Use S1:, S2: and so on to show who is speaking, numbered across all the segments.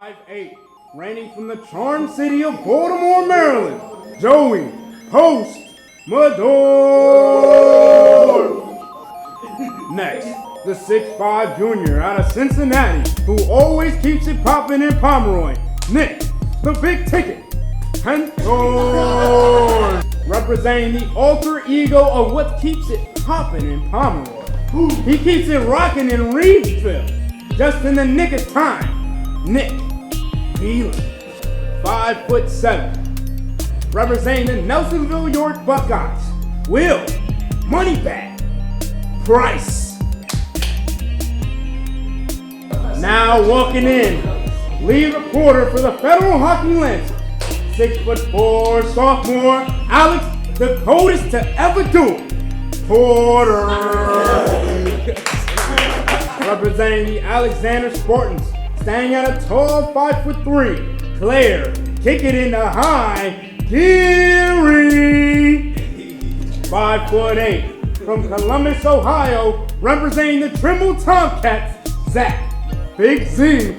S1: 5'8", reigning from the charmed city of Baltimore, Maryland, Joey Post Mador. Next, the 6'5" junior out of Cincinnati, who always keeps it poppin' in Pomeroy, Nick, the big ticket, Henthorn. Representing the alter ego of what keeps it poppin' in Pomeroy. He keeps it rockin' in Reedsville, just in the nick of time, Nick Phelan, 5'7", representing the Nelsonville York Buckeyes, Will Moneybag Price. Now walking in, lead reporter for the Federal Hockey Lancers, 6'4" sophomore Alex, the coldest to ever do it, Porter. Representing the Alexander Spartans, staying at a tall 5'3", Claire, kick it in the high, Geary, 5'8", from Columbus, Ohio, representing the Trimble Tomcats, Zach, Big Z,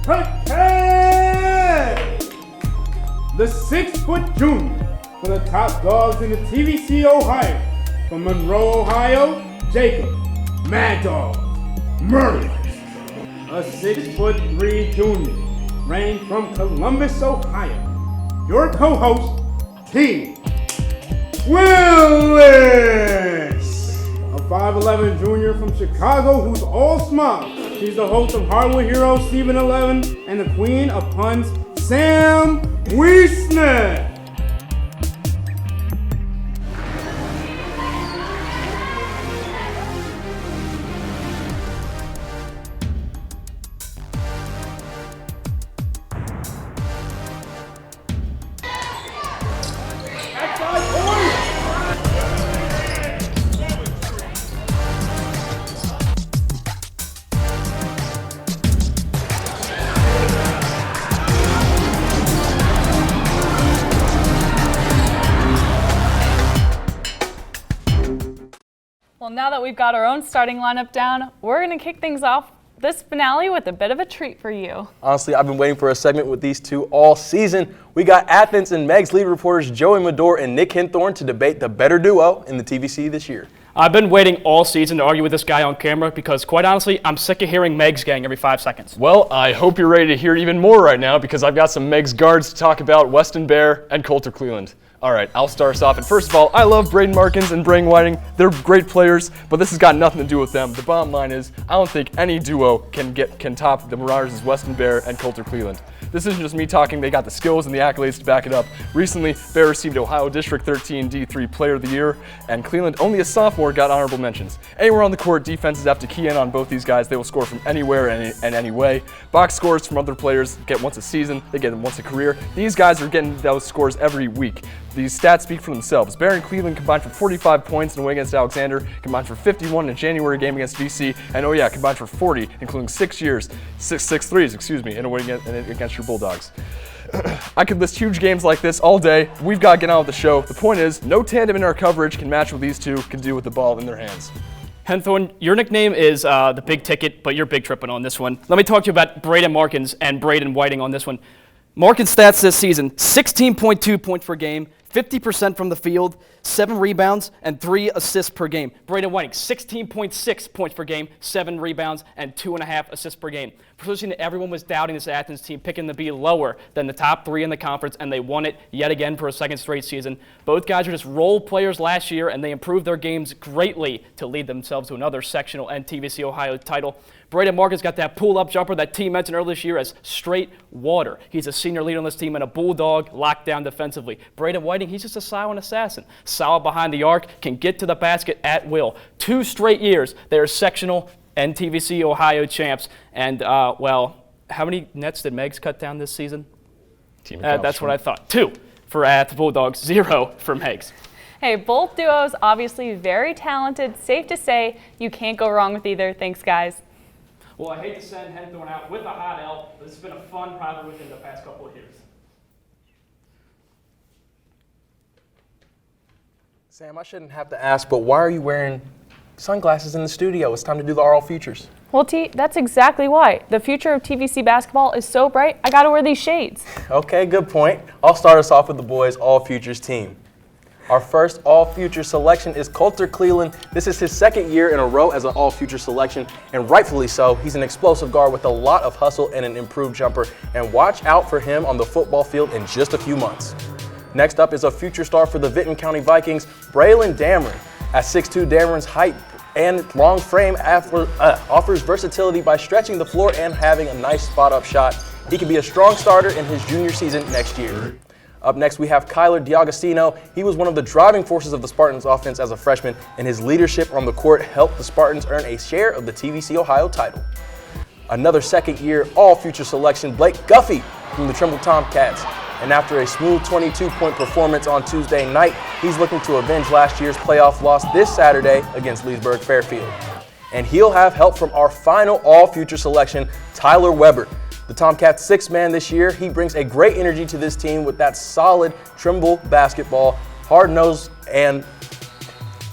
S1: Paquette. The 6' junior for the top dogs in the TVC Ohio, from Monroe, Ohio, Jacob, Mad Dog, Murray. A 6'3" junior, reigning from Columbus, Ohio. Your co-host, T. Willis. A 5'11" junior from Chicago who's all smiles. She's the host of Hardwood Hero Stephen 11 and the queen of puns, Sam Wiesner.
S2: Well, now that we've got our own starting lineup down, we're going to kick things off this finale with a bit of a treat for you.
S3: Honestly, I've been waiting for a segment with these two all season. We got Athens and Meg's lead reporters Joey Mador and Nick Henthorn to debate the better duo in the TVC this year.
S4: I've been waiting all season to argue with this guy on camera because, quite honestly, I'm sick of hearing Meg's gang every 5 seconds.
S5: Well, I hope you're ready to hear even more right now because I've got some Meg's guards to talk about Weston Bear and Coulter Cleveland. All right, I'll start us off. And first of all, I love Braden Markins and Braden Whiting. They're great players, but this has got nothing to do with them. The bottom line is, I don't think any duo can top the Marauders' Weston Bear and Coulter Cleveland. This isn't just me talking, they got the skills and the accolades to back it up. Recently, Bear received Ohio District 13 D3 Player of the Year, and Cleveland, only a sophomore, got honorable mentions. Anywhere on the court, defenses have to key in on both these guys. They will score from anywhere and any way. Box scores from other players get once a season, they get them once a career. These guys are getting those scores every week. These stats speak for themselves. Bear and Cleveland combined for 45 points in a win against Alexander, combined for 51 in a January game against VC, and combined for 40, including 6 threes, in a win against your Bulldogs. I could list huge games like this all day. We've got to get on with the show. The point is, no tandem in our coverage can match what these two can do with the ball in their hands.
S4: Henthorn, your nickname is the big ticket, but you're big tripping on this one. Let me talk to you about Braden Markins and Braden Whiting on this one. Markins' stats this season, 16.2 points per game, 50% from the field, 7 rebounds, and 3 assists per game. Braden Whiting, 16.6 points per game, 7 rebounds, and 2.5 assists per game. Fortunately, everyone was doubting this Athens team, picking to be lower than the top 3 in the conference, and they won it yet again for a second straight season. Both guys are just role players last year, and they improved their games greatly to lead themselves to another sectional and TVC Ohio title. Braden Markins got that pull-up jumper that team mentioned earlier this year as straight water. He's a senior leader on this team and a bulldog locked down defensively. Braden Whiting, he's just a silent assassin. Solid behind the arc, can get to the basket at will. 2 straight years, they are sectional and TVC Ohio champs. And, how many nets did Megs cut down this season? That's what I thought. 2 for the Bulldogs, 0 for Megs.
S2: Hey, both duos obviously very talented. Safe to say you can't go wrong with either. Thanks, guys.
S4: Well, I hate to send Henthorn out with a hot L, but this has been a fun rivalry within the past couple of years.
S3: Sam, I shouldn't have to ask, but why are you wearing sunglasses in the studio? It's time to do the oral features.
S2: Well, T, that's exactly why. The future of TVC basketball is so bright, I gotta wear these shades.
S3: Okay, good point. I'll start us off with the boys' All-Futures team. Our first All-Future selection is Coulter Cleveland. This is his second year in a row as an All-Future selection, and rightfully so. He's an explosive guard with a lot of hustle and an improved jumper, and watch out for him on the football field in just a few months. Next up is a future star for the Vinton County Vikings, Braylon Dameron. At 6'2", Dameron's height and long frame offers versatility by stretching the floor and having a nice spot-up shot. He can be a strong starter in his junior season next year. Up next, we have Kyler D'Agostino. He was one of the driving forces of the Spartans' offense as a freshman, and his leadership on the court helped the Spartans earn a share of the TVC Ohio title. Another second-year All-Future selection, Blake Guffey from the Trimble Tomcats. And after a smooth 22-point performance on Tuesday night, he's looking to avenge last year's playoff loss this Saturday against Leesburg Fairfield. And he'll have help from our final All-Future selection, Tyler Weber. The Tomcats' sixth man this year, he brings a great energy to this team with that solid Trimble basketball, hard-nosed, and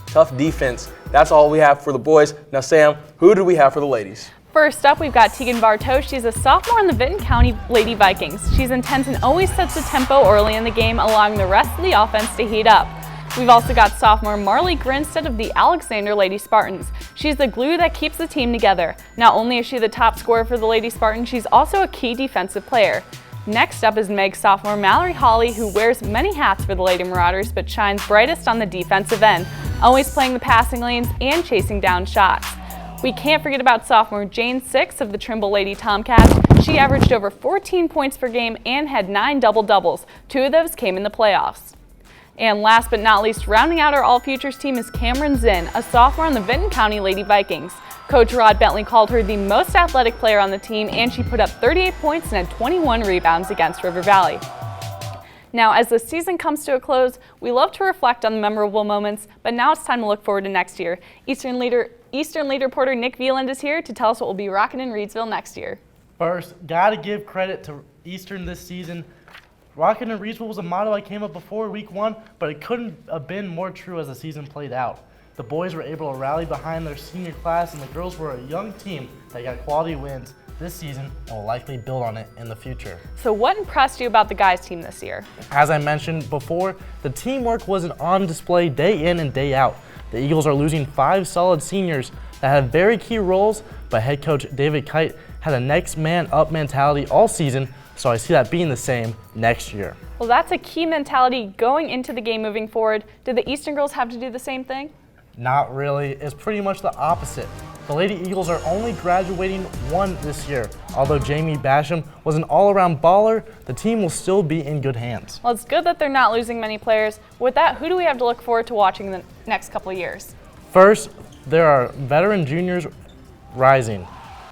S3: tough defense. That's all we have for the boys. Now, Sam, who do we have for the ladies?
S2: First up, we've got Tegan Bartow. She's a sophomore in the Vinton County Lady Vikings. She's intense and always sets the tempo early in the game, allowing the rest of the offense to heat up. We've also got sophomore Marley Grinstead of the Alexander Lady Spartans. She's the glue that keeps the team together. Not only is she the top scorer for the Lady Spartans, she's also a key defensive player. Next up is Meg sophomore Mallory Hawley, who wears many hats for the Lady Marauders but shines brightest on the defensive end, always playing the passing lanes and chasing down shots. We can't forget about sophomore Jane Six of the Trimble Lady Tomcats. She averaged over 14 points per game and had 9 double-doubles. 2 of those came in the playoffs. And last but not least, rounding out our All-Futures team is Cameron Zinn, a sophomore on the Vinton County Lady Vikings. Coach Rod Bentley called her the most athletic player on the team, and she put up 38 points and had 21 rebounds against River Valley. Now, as the season comes to a close, we love to reflect on the memorable moments, but now it's time to look forward to next year. Eastern Lead reporter Nick Veland is here to tell us what will be rocking in Reedsville next year.
S6: First, gotta give credit to Eastern this season. Rockin' in Reedsville was a motto I came up before week 1, but it couldn't have been more true as the season played out. The boys were able to rally behind their senior class, and the girls were a young team that got quality wins this season and will likely build on it in the future.
S2: So what impressed you about the guys' team this year?
S6: As I mentioned before, the teamwork wasn't on display day in and day out. The Eagles are losing 5 solid seniors that have very key roles, but head coach David Kite had a next man up mentality all season, so I see that being the same next year.
S2: Well, that's a key mentality going into the game moving forward. Did the Eastern girls have to do the same thing?
S6: Not really. It's pretty much the opposite. The Lady Eagles are only graduating 1 this year. Although Jamie Basham was an all-around baller, the team will still be in good hands.
S2: Well, it's good that they're not losing many players. With that, who do we have to look forward to watching in the next couple of years?
S6: First, there are veteran juniors rising.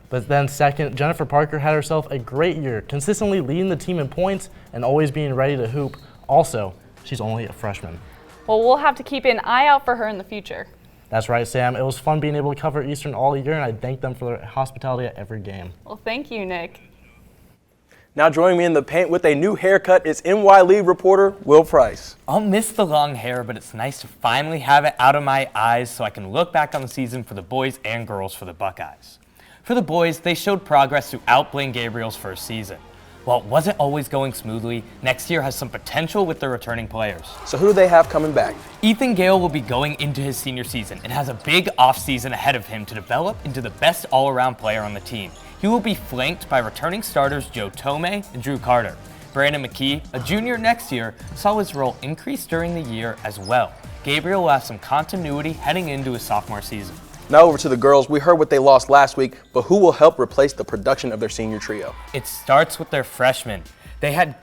S6: But then second, Jennifer Parker had herself a great year, consistently leading the team in points and always being ready to hoop. Also, she's only a freshman.
S2: Well, we'll have to keep an eye out for her in the future.
S6: That's right, Sam. It was fun being able to cover Eastern all year, and I thank them for their hospitality at every game.
S2: Well, thank you, Nick.
S3: Now joining me in the paint with a new haircut is NY Lead reporter Will Price.
S7: I'll miss the long hair, but it's nice to finally have it out of my eyes so I can look back on the season for the boys and girls for the Buckeyes. For the boys, they showed progress throughout Blaine Gabriel's first season. While it wasn't always going smoothly, next year has some potential with their returning players.
S3: So who do they have coming back?
S7: Ethan Gale will be going into his senior season and has a big offseason ahead of him to develop into the best all-around player on the team. He will be flanked by returning starters Joe Tomei and Drew Carter. Brandon McKee, a junior next year, saw his role increase during the year as well. Gabriel will have some continuity heading into his sophomore season.
S3: Now over to the girls. We heard what they lost last week, but who will help replace the production of their senior trio?
S7: It starts with their freshmen. They had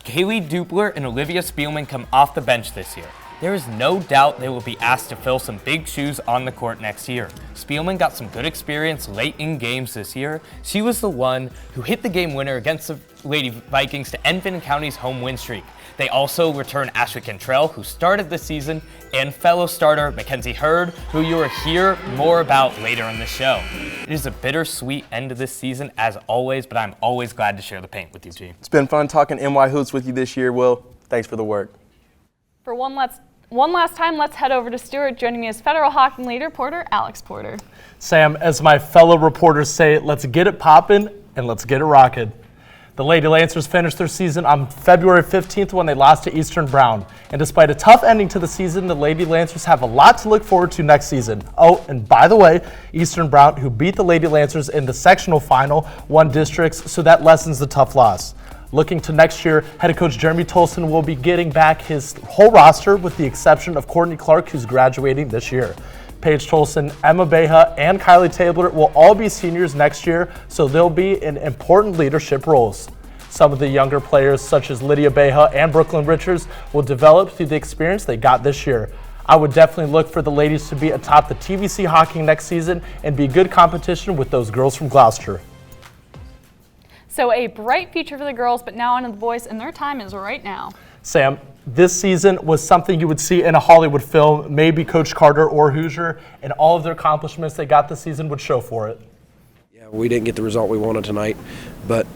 S7: Kaylee Dupler and Olivia Spielman come off the bench this year. There is no doubt they will be asked to fill some big shoes on the court next year. Spielman got some good experience late in games this year. She was the one who hit the game winner against the Lady Vikings to end Vinton County's home win streak. They also return Ashwick Cantrell, who started the season, and fellow starter Mackenzie Hurd, who you will hear more about later in the show. It is a bittersweet end to this season, as always, but I'm always glad to share the paint with you, G.
S3: It's been fun talking NY Hoops with you this year, Will. Thanks for the work.
S2: For one One last time, let's head over to Stewart. Joining me is Federal Hockey Lead reporter Alex Porter.
S6: Sam, as my fellow reporters say, let's get it poppin' and let's get it rockin'. The Lady Lancers finished their season on February 15th when they lost to Eastern Brown. And despite a tough ending to the season, the Lady Lancers have a lot to look forward to next season. Oh, and by the way, Eastern Brown, who beat the Lady Lancers in the sectional final, won districts, so that lessens the tough loss. Looking to next year, head coach Jeremy Tolson will be getting back his whole roster with the exception of Courtney Clark, who's graduating this year. Paige Tolson, Emma Beha, and Kylie Tabler will all be seniors next year, so they'll be in important leadership roles. Some of the younger players, such as Lydia Beha and Brooklyn Richards, will develop through the experience they got this year. I would definitely look for the ladies to be atop the TVC hockey next season and be good competition with those girls from Gloucester.
S2: So a bright future for the girls, but now on to the boys, and their time is right now.
S6: Sam, this season was something you would see in a Hollywood film, maybe Coach Carter or Hoosier, and all of their accomplishments they got this season would show for it.
S8: Yeah, we didn't get the result we wanted tonight, but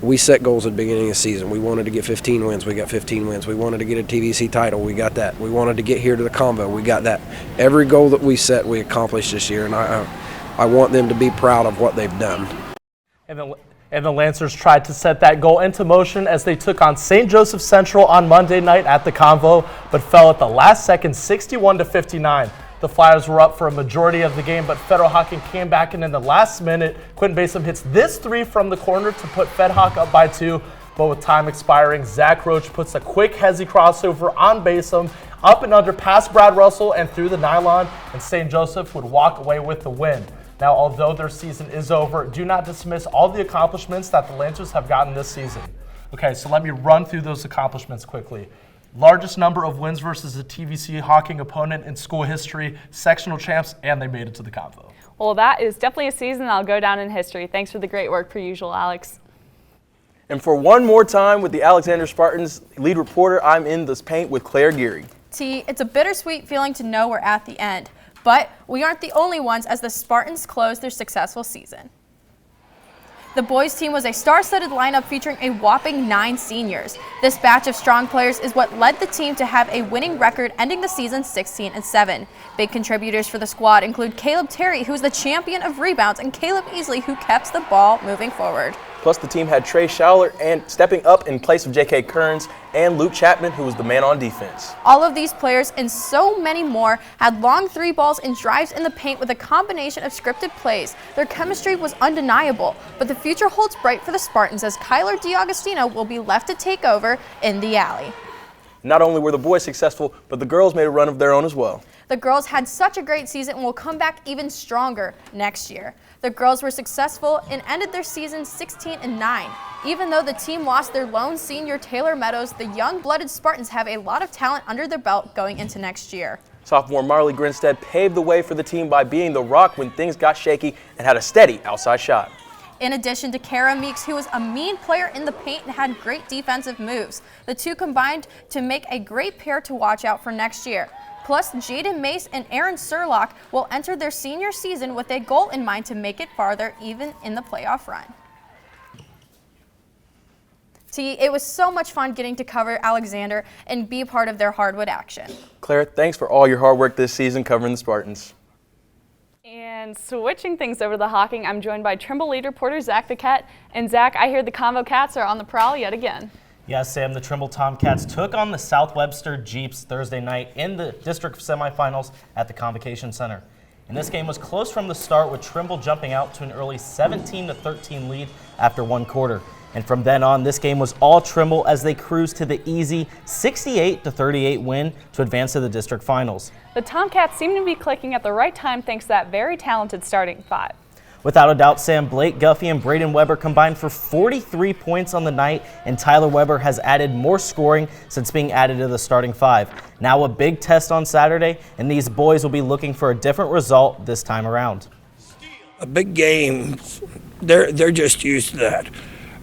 S8: we set goals at the beginning of the season. We wanted to get 15 wins. We got 15 wins. We wanted to get a TVC title. We got that. We wanted to get here to the combo. We got that. Every goal that we set, we accomplished this year, and I want them to be proud of what they've done.
S6: And the Lancers tried to set that goal into motion as they took on St. Joseph Central on Monday night at the Convo, but fell at the last second 61-59. The Flyers were up for a majority of the game, but Federal Hockey came back, and in the last minute, Quentin Basom hits this three from the corner to put Fed Hawk up by 2. But with time expiring, Zach Roach puts a quick hezzy crossover on Basom, up and under past Brad Russell and through the nylon, and St. Joseph would walk away with the win. Now, although their season is over, do not dismiss all the accomplishments that the Lancers have gotten this season. Okay, so let me run through those accomplishments quickly. Largest number of wins versus a TVC Hawking opponent in school history, sectional champs, and they made it to the Convo.
S2: Well, that is definitely a season that'll go down in history. Thanks for the great work, per usual, Alex.
S3: And for one more time with the Alexander Spartans lead reporter, I'm in this paint with Claire Geary.
S9: T, it's a bittersweet feeling to know we're at the end. But we aren't the only ones as the Spartans close their successful season. The boys team was a star-studded lineup featuring a whopping 9 seniors. This batch of strong players is what led the team to have a winning record, ending the season 16-7. Big contributors for the squad include Caleb Terry, who is the champion of rebounds, and Caleb Easley, who kept the ball moving forward.
S3: Plus, the team had Trey Schouler and stepping up in place of J.K. Kearns and Luke Chapman, who was the man on defense.
S9: All of these players and so many more had long 3 balls and drives in the paint with a combination of scripted plays. Their chemistry was undeniable, but the future holds bright for the Spartans as Kyler DiAugustino will be left to take over in the alley.
S3: Not only were the boys successful, but the girls made a run of their own as well.
S9: The girls had such a great season and will come back even stronger next year. The girls were successful and ended their season 16-9. Even though the team lost their lone senior Taylor Meadows, the young-blooded Spartans have a lot of talent under their belt going into next year.
S3: Sophomore Marley Grinstead paved the way for the team by being the rock when things got shaky and had a steady outside shot.
S9: In addition to Kara Meeks, who was a mean player in the paint and had great defensive moves. The two combined to make a great pair to watch out for next year. Plus, Jaden Mace and Aaron Surlock will enter their senior season with a goal in mind to make it farther, even in the playoff run. It was so much fun getting to cover Alexander and be a part of their Hardwood action.
S3: Claire, thanks for all your hard work this season covering the Spartans.
S2: And switching things over to the Hawking, I'm joined by Trimble lead reporter Zach Paquette. And Zach, I hear the Convo Cats are on the prowl yet again.
S10: Yes, Sam, the Trimble Tomcats took on the South Webster Jeeps Thursday night in the district semifinals at the Convocation Center. And this game was close from the start, with Trimble jumping out to an early 17-13 lead after one quarter. And from then on, this game was all Trimble as they cruised to the easy 68-38 win to advance to the district finals.
S2: The Tomcats seem to be clicking at the right time thanks to that very talented starting 5.
S10: Without a doubt, Sam, Blake Guffey and Braden Weber combined for 43 points on the night, and Tyler Weber has added more scoring since being added to the starting 5. Now a big test on Saturday, and these boys will be looking for a different result this time around.
S11: A big game, they're just used to that.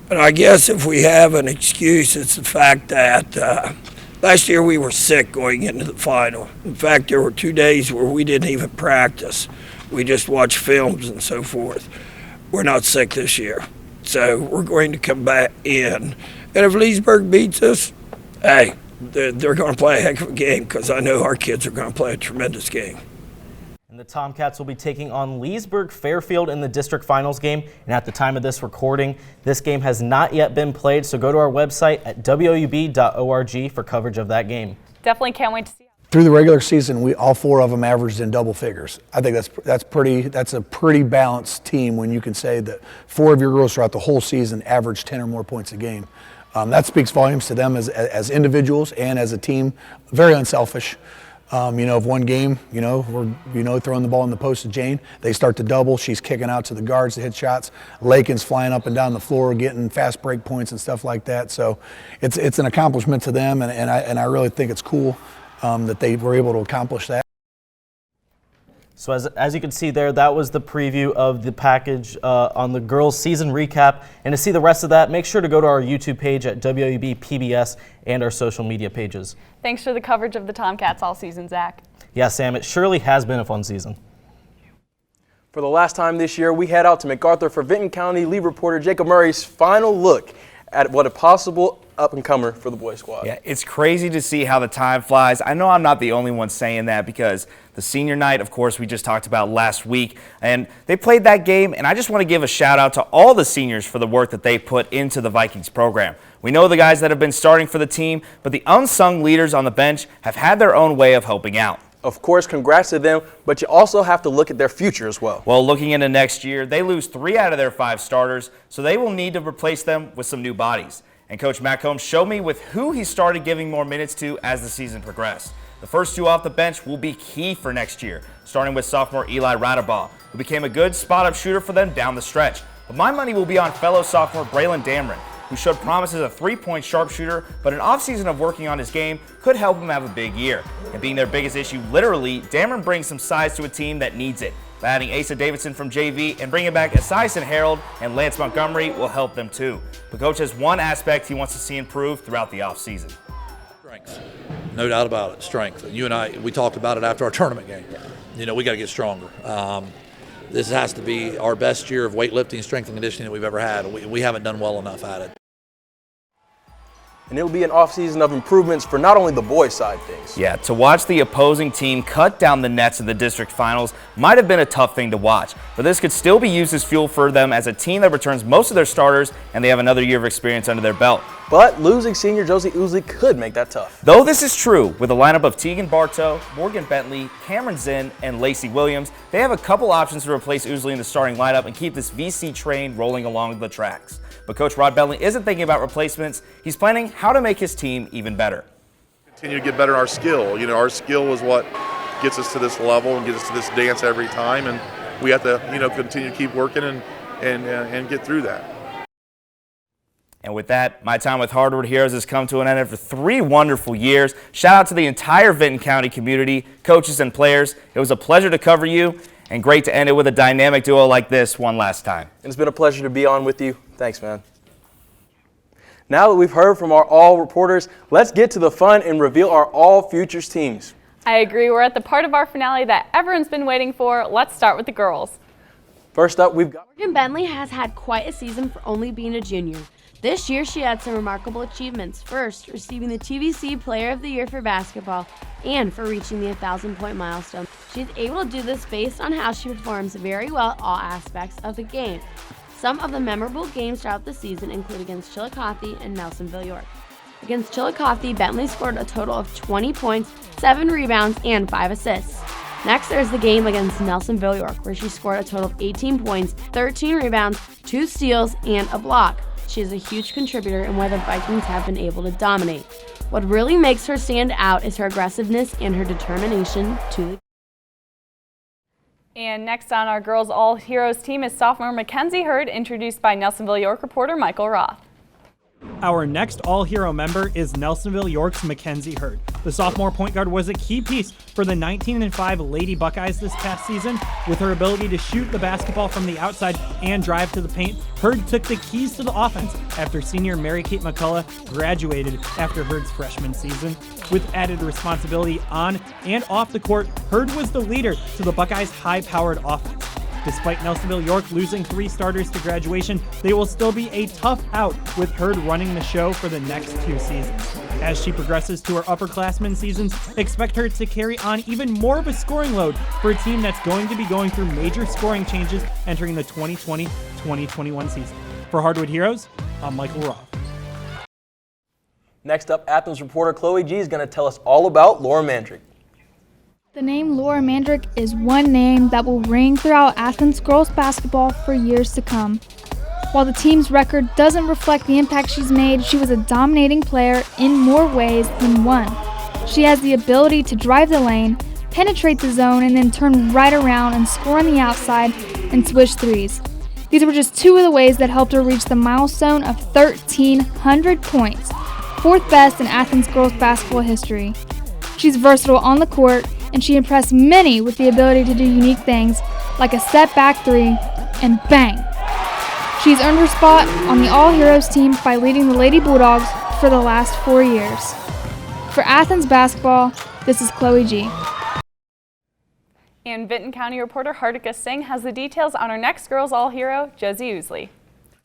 S11: But I guess if we have an excuse, it's the fact that last year we were sick going into the final. In fact, there were 2 days where we didn't even practice. We just watched films and so forth. We're not sick this year. So we're going to come back in. And if Leesburg beats us, hey, they're going to play a heck of a game because I know our kids are going to play a tremendous game.
S10: And the Tomcats will be taking on Leesburg Fairfield in the district finals game. And at the time of this recording, this game has not yet been played. So go to our website at woub.org for coverage of that game.
S2: Definitely can't wait to see it.
S12: Through the regular season, all 4 of them averaged in double figures. I think that's a pretty balanced team when you can say that 4 of your girls throughout the whole season average 10 or more points a game. That speaks volumes to them as individuals and as a team. Very unselfish. Of one game, we're throwing the ball in the post to Jane. They start to double. She's kicking out to the guards to hit shots. Lakin's flying up and down the floor, getting fast break points and stuff like that. So it's an accomplishment to them, and I really think it's cool that they were able to accomplish that.
S10: So as you can see there, that was the preview of the package on the girls' season recap. And to see the rest of that, make sure to go to our YouTube page at WOUB PBS and our social media pages.
S2: Thanks for the coverage of the Tomcats all season, Zach.
S10: Yeah, Sam, it surely has been a fun season.
S3: For the last time this year, we head out to MacArthur for Vinton County lead reporter Jacob Murray's final look at what a possible up-and-comer for the boys squad.
S13: Yeah, it's crazy to see how the time flies. I know I'm not the only one saying that because the senior night, of course, we just talked about last week, and they played that game, and I just want to give a shout-out to all the seniors for the work that they put into the Vikings program. We know the guys that have been starting for the team, but the unsung leaders on the bench have had their own way of helping out.
S3: Of course, congrats to them, but you also have to look at their future as well.
S13: Well, looking into next year, they lose 3 out of their 5 starters, so they will need to replace them with some new bodies. And Coach Matt Combs showed me with who he started giving more minutes to as the season progressed. The first 2 off the bench will be key for next year, starting with sophomore Eli Radabaugh, who became a good spot-up shooter for them down the stretch. But my money will be on fellow sophomore Braylon Dameron, who showed promise as a 3-point sharpshooter, but an offseason of working on his game could help him have a big year. And being their biggest issue, literally, Dameron brings some size to a team that needs it. By adding Asa Davidson from JV and bringing back Esiason Harold and Lance Montgomery will help them too. But Coach has one aspect he wants to see improve throughout the offseason.
S14: Strength. No doubt about it, strength. You and I, we talked about it after our tournament game. We got to get stronger. This has to be our best year of weightlifting, strength, and conditioning that we've ever had. We haven't done well enough at it.
S3: And it'll be an offseason of improvements for not only the boys' side things.
S13: Yeah, to watch the opposing team cut down the nets in the district finals might have been a tough thing to watch, but this could still be used as fuel for them as a team that returns most of their starters and they have another year of experience under their belt.
S3: But losing senior Josie Ousley could make that tough.
S13: Though this is true, with a lineup of Tegan Bartow, Morgan Bentley, Cameron Zinn, and Lacey Williams, they have a couple options to replace Ousley in the starting lineup and keep this VC train rolling along the tracks. But Coach Rod Bentley isn't thinking about replacements. He's planning how to make his team even better.
S15: Continue to get better in our skill. Our skill is what gets us to this level and gets us to this dance every time, and we have to, continue to keep working and get through that.
S13: And with that, my time with Hardwood Heroes has come to an end after 3 wonderful years. Shout out to the entire Vinton County community, coaches and players. It was a pleasure to cover you, and great to end it with a dynamic duo like this one last time.
S3: It's been a pleasure to be on with you. Thanks, man. Now that we've heard from our all reporters, let's get to the fun and reveal our all futures teams.
S2: I agree. We're at the part of our finale that everyone's been waiting for. Let's start with the girls.
S3: First up, we've got
S16: Morgan Bentley has had quite a season for only being a junior. This year, she had some remarkable achievements. First, receiving the TVC Player of the Year for basketball and for reaching the 1,000-point milestone. She's able to do this based on how she performs very well at all aspects of the game. Some of the memorable games throughout the season include against Chillicothe and Nelsonville York. Against Chillicothe, Bentley scored a total of 20 points, 7 rebounds, and 5 assists. Next, there's the game against Nelsonville York, where she scored a total of 18 points, 13 rebounds, 2 steals, and a block. She is a huge contributor in why the Vikings have been able to dominate. What really makes her stand out is her aggressiveness and her determination to the.
S2: And next on our Girls All Heroes team is sophomore Mackenzie Hurd, introduced by Nelsonville York reporter Michael Roth.
S17: Our next all-hero member is Nelsonville York's Mackenzie Hurd. The sophomore point guard was a key piece for the 19-5 Lady Buckeyes this past season. With her ability to shoot the basketball from the outside and drive to the paint, Hurd took the keys to the offense after senior Mary-Kate McCullough graduated after Hurd's freshman season. With added responsibility on and off the court, Hurd was the leader to the Buckeyes' high-powered offense. Despite Nelsonville York losing 3 starters to graduation, they will still be a tough out with Hurd running the show for the next 2 seasons. As she progresses to her upperclassmen seasons, expect her to carry on even more of a scoring load for a team that's going to be going through major scoring changes entering the 2020-2021 season. For Hardwood Heroes, I'm Michael Roth.
S3: Next up, Athens reporter Chloe G is going to tell us all about Laura Mandrick.
S18: The name Laura Mandrick is one name that will ring throughout Athens girls basketball for years to come. While the team's record doesn't reflect the impact she's made, she was a dominating player in more ways than one. She has the ability to drive the lane, penetrate the zone, and then turn right around and score on the outside and swish threes. These were just 2 of the ways that helped her reach the milestone of 1,300 points, 4th best in Athens girls basketball history. She's versatile on the court, and she impressed many with the ability to do unique things like a step back 3 and bang. She's earned her spot on the All-Heroes team by leading the Lady Bulldogs for the last 4 years. For Athens basketball, this is Chloe G.
S2: And Vinton County reporter Hartika Singh has the details on our next girls All-Hero, Josie Ousley.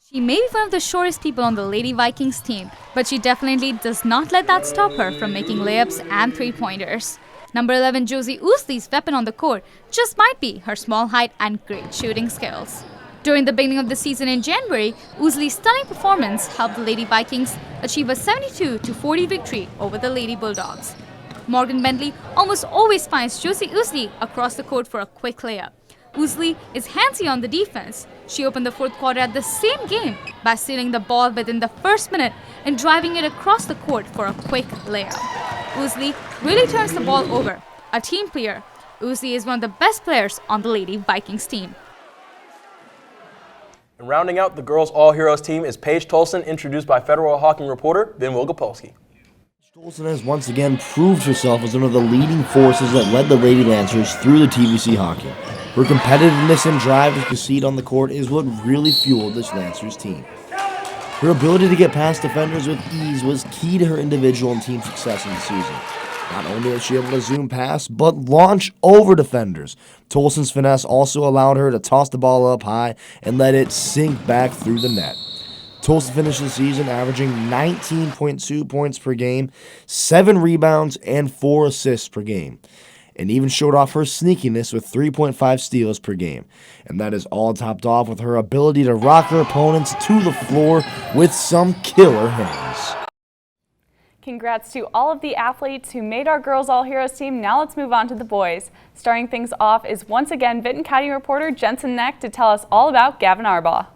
S19: She may be one of the shortest people on the Lady Vikings team, but she definitely does not let that stop her from making layups and 3-pointers. Number 11 Josie Ousley's weapon on the court just might be her small height and great shooting skills. During the beginning of the season in January, Ousley's stunning performance helped the Lady Vikings achieve a 72-40 victory over the Lady Bulldogs. Morgan Bentley almost always finds Josie Ousley across the court for a quick layup. Ousley is handsy on the defense. She opened the 4th quarter at the same game by stealing the ball within the first minute and driving it across the court for a quick layup. Ousley really turns the ball over. A team player, Ousley is one of the best players on the Lady Vikings team.
S3: And rounding out the girls All-Heroes team is Paige Tolson, introduced by Federal Hawking reporter Ben Wilgopolsky.
S20: Tolson has once again proved herself as one of the leading forces that led the Lady Lancers through the TVC hockey. Her competitiveness and drive to succeed on the court is what really fueled this Lancers team. Her ability to get past defenders with ease was key to her individual and team success in the season. Not only was she able to zoom past, but launch over defenders. Tolson's finesse also allowed her to toss the ball up high and let it sink back through the net. Tolson finished the season averaging 19.2 points per game, 7 rebounds, and 4 assists per game, and even showed off her sneakiness with 3.5 steals per game. And that is all topped off with her ability to rock her opponents to the floor with some killer hands.
S2: Congrats to all of the athletes who made our girls All-Heroes team. Now let's move on to the boys. Starting things off is once again Vinton County reporter Jensen Neck to tell us all about Gavin Arbaugh.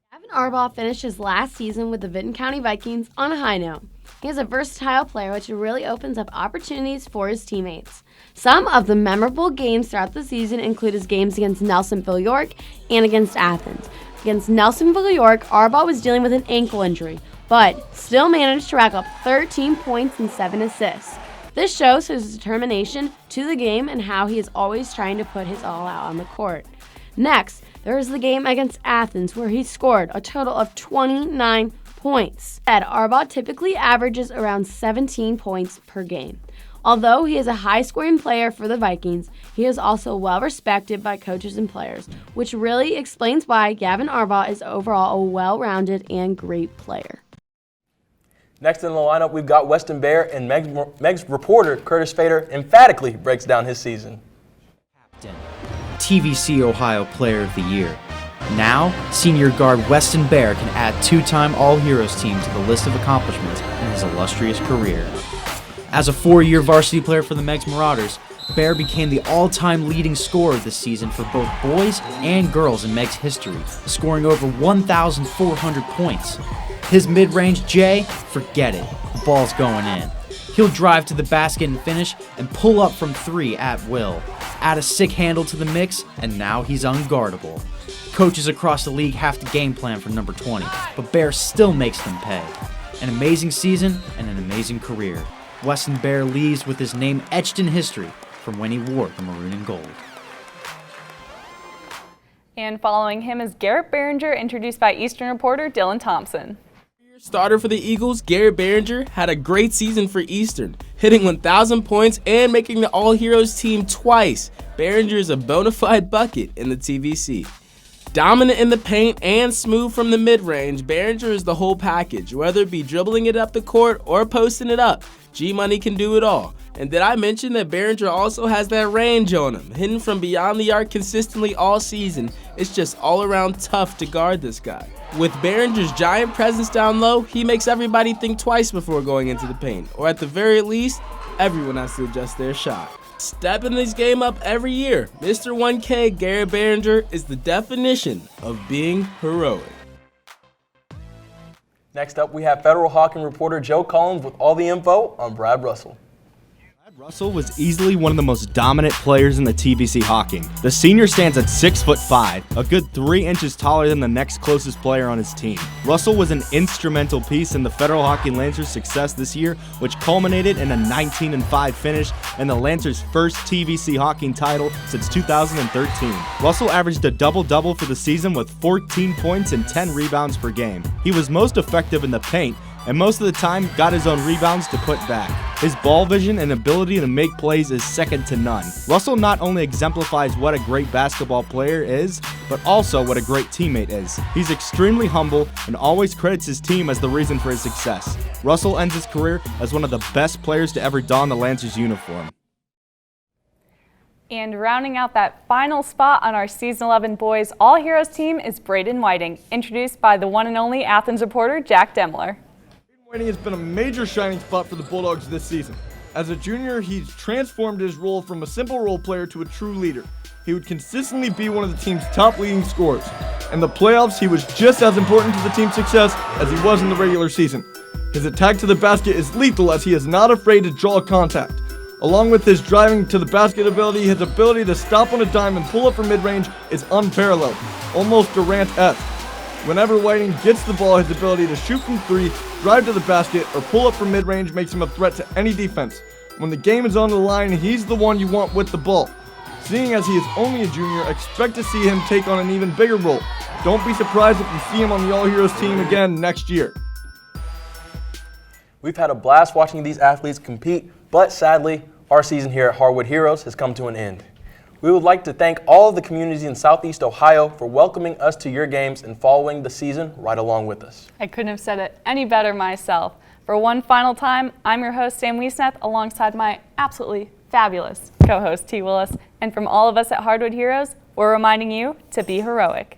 S16: Gavin Arbaugh finished his last season with the Vinton County Vikings on a high note. He is a versatile player which really opens up opportunities for his teammates. Some of the memorable games throughout the season include his games against Nelsonville York and against Athens. Against Nelsonville York, Arbaugh was dealing with an ankle injury, but still managed to rack up 13 points and 7 assists. This shows his determination to the game and how he is always trying to put his all out on the court. Next, there is the game against Athens where he scored a total of 29 points. Arbaugh typically averages around 17 points per game. Although he is a high-scoring player for the Vikings, he is also well-respected by coaches and players, which really explains why Gavin Arbaugh is overall a well-rounded and great player.
S3: Next in the lineup, we've got Weston Bear, and Meg's reporter, Curtis Fader, emphatically breaks down his season.
S21: TVC Ohio Player of the Year. Now, senior guard Weston Bear can add 2-time All-Heroes team to the list of accomplishments in his illustrious career. As a 4-year varsity player for the Megs Marauders, Bear became the all-time leading scorer this season for both boys and girls in Megs history, scoring over 1,400 points. His mid-range J, forget it, the ball's going in. He'll drive to the basket and finish and pull up from 3 at will. Add a sick handle to the mix, and now he's unguardable. Coaches across the league have to game plan for number 20, but Bear still makes them pay. An amazing season and an amazing career. Weston Bear leaves with his name etched in history from when he wore the maroon and gold.
S2: And following him is Garrett Behringer, introduced by Eastern reporter Dylan Thompson.
S22: Starter for the Eagles, Garrett Behringer, had a great season for Eastern, hitting 1,000 points and making the All-Heroes team twice. Behringer is a bona fide bucket in the TVC. Dominant in the paint and smooth from the mid-range, Behringer is the whole package. Whether it be dribbling it up the court or posting it up, G-Money can do it all. And did I mention that Behringer also has that range on him? Hitting from beyond the arc consistently all season, it's just all around tough to guard this guy. With Behringer's giant presence down low, he makes everybody think twice before going into the paint, or at the very least, everyone has to adjust their shot. Stepping this game up every year, Mr. 1K Garrett Behringer is the definition of being heroic.
S3: Next up, we have Federal Hawking reporter Joe Collins with all the info on Brad Russell.
S1: Russell was easily one of the most dominant players in the TVC Hawking. The senior stands at 6'5", a good 3 inches taller than the next closest player on his team. Russell was an instrumental piece in the Federal Hawking Lancers' success this year, which culminated in a 19-5 finish and the Lancers' first TVC Hawking title since 2013. Russell averaged a double-double for the season with 14 points and 10 rebounds per game. He was most effective in the paint, and most of the time got his own rebounds to put back. His ball vision and ability to make plays is second to none. Russell not only exemplifies what a great basketball player is, but also what a great teammate is. He's extremely humble and always credits his team as the reason for his success. Russell ends his career as one of the best players to ever don the Lancers uniform.
S2: And rounding out that final spot on our Season 11 Boys All-Heroes team is Braden Whiting, introduced by the one and only Athens reporter Jack Demler.
S5: Whiting has been a major shining spot for the Bulldogs this season. As a junior, he's transformed his role from a simple role player to a true leader. He would consistently be one of the team's top leading scorers. In the playoffs, he was just as important to the team's success as he was in the regular season. His attack to the basket is lethal as he is not afraid to draw contact. Along with his driving to the basket ability, his ability to stop on a dime and pull up from mid-range is unparalleled, almost Durant-esque. Whenever Whiting gets the ball, his ability to shoot from three, drive to the basket, or pull up from mid-range makes him a threat to any defense. When the game is on the line, he's the one you want with the ball. Seeing as he is only a junior, expect to see him take on an even bigger role. Don't be surprised if you see him on the All-Heroes team again next year.
S3: We've had a blast watching these athletes compete, but sadly, our season here at Hardwood Heroes has come to an end. We would like to thank all of the communities in Southeast Ohio for welcoming us to your games and following the season right along with us.
S2: I couldn't have said it any better myself. For one final time, I'm your host, Sam Wiesnath, alongside my absolutely fabulous co-host, T. Willis. And from all of us at Hardwood Heroes, we're reminding you to be heroic.